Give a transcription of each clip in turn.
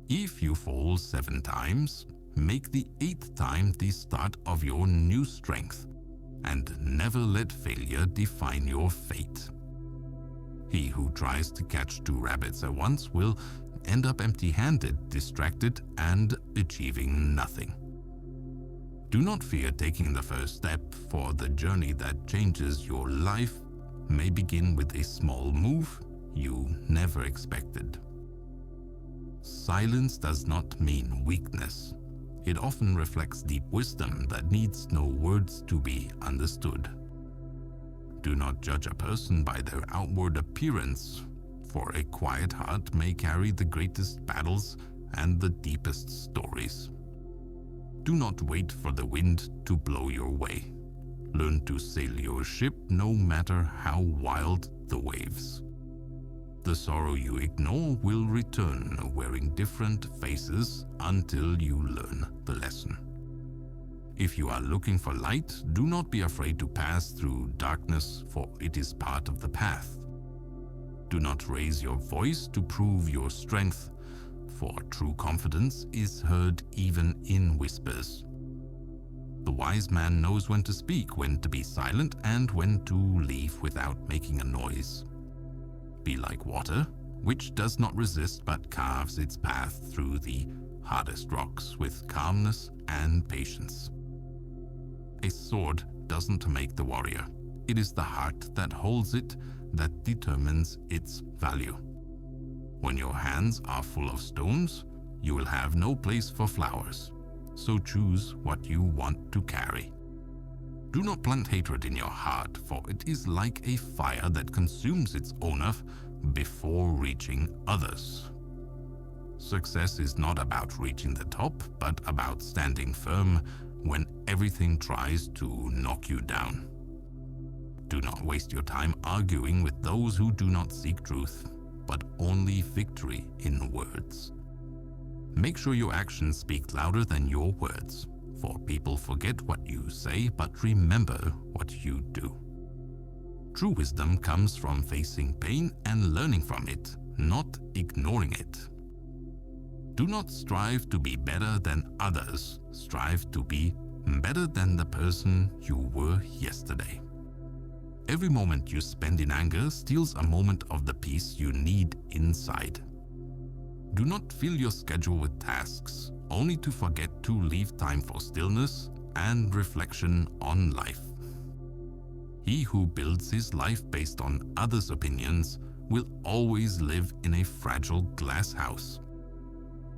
If you fall 7 times, make the 8th time the start of your new strength, and never let failure define your fate. He who tries to catch 2 rabbits at once will end up empty-handed, distracted, and achieving nothing. Do not fear taking the first step, for the journey that changes your life may begin with a small move you never expected. Silence does not mean weakness. It often reflects deep wisdom that needs no words to be understood. Do not judge a person by their outward appearance, for a quiet heart may carry the greatest battles and the deepest stories. Do not wait for the wind to blow your way. Learn to sail your ship no matter how wild the waves. The sorrow you ignore will return wearing different faces until you learn the lesson. If you are looking for light, do not be afraid to pass through darkness, for it is part of the path. Do not raise your voice to prove your strength, for true confidence is heard even in whispers. The wise man knows when to speak, when to be silent, and when to leave without making a noise. Be like water, which does not resist but carves its path through the hardest rocks with calmness and patience. A sword doesn't make the warrior. It is the heart that holds it that determines its value. When your hands are full of stones, you will have no place for flowers. So choose what you want to carry. Do not plant hatred in your heart, for it is like a fire that consumes its owner before reaching others. Success is not about reaching the top, but about standing firm when everything tries to knock you down. Do not waste your time arguing with those who do not seek truth, but only victory in words. Make sure your actions speak louder than your words, for people forget what you say but remember what you do. True wisdom comes from facing pain and learning from it, not ignoring it. Do not strive to be better than others. Strive to be better than the person you were yesterday. Every moment you spend in anger steals a moment of the peace you need inside. Do not fill your schedule with tasks, only to forget to leave time for stillness and reflection on life. He who builds his life based on others' opinions will always live in a fragile glass house.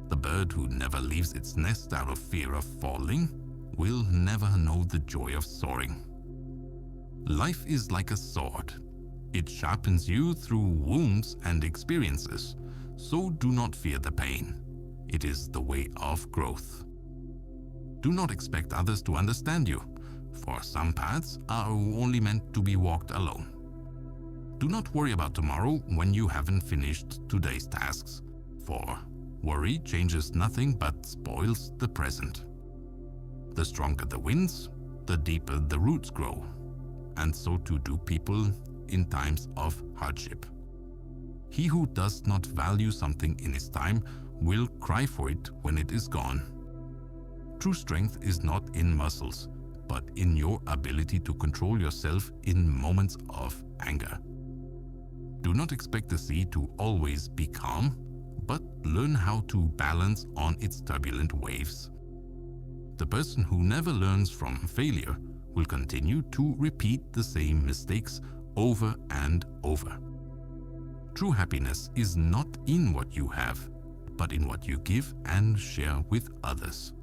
The bird who never leaves its nest out of fear of falling will never know the joy of soaring. Life is like a sword. It sharpens you through wounds and experiences, so do not fear the pain. It is the way of growth. Do not expect others to understand you, for some paths are only meant to be walked alone. Do not worry about tomorrow when you haven't finished today's tasks, for worry changes nothing but spoils the present. The stronger the winds, the deeper the roots grow, and so too do people in times of hardship. He who does not value something in his time will cry for it when it is gone. True strength is not in muscles, but in your ability to control yourself in moments of anger. Do not expect the sea to always be calm, but learn how to balance on its turbulent waves. The person who never learns from failure will continue to repeat the same mistakes over and over. True happiness is not in what you have, but in what you give and share with others.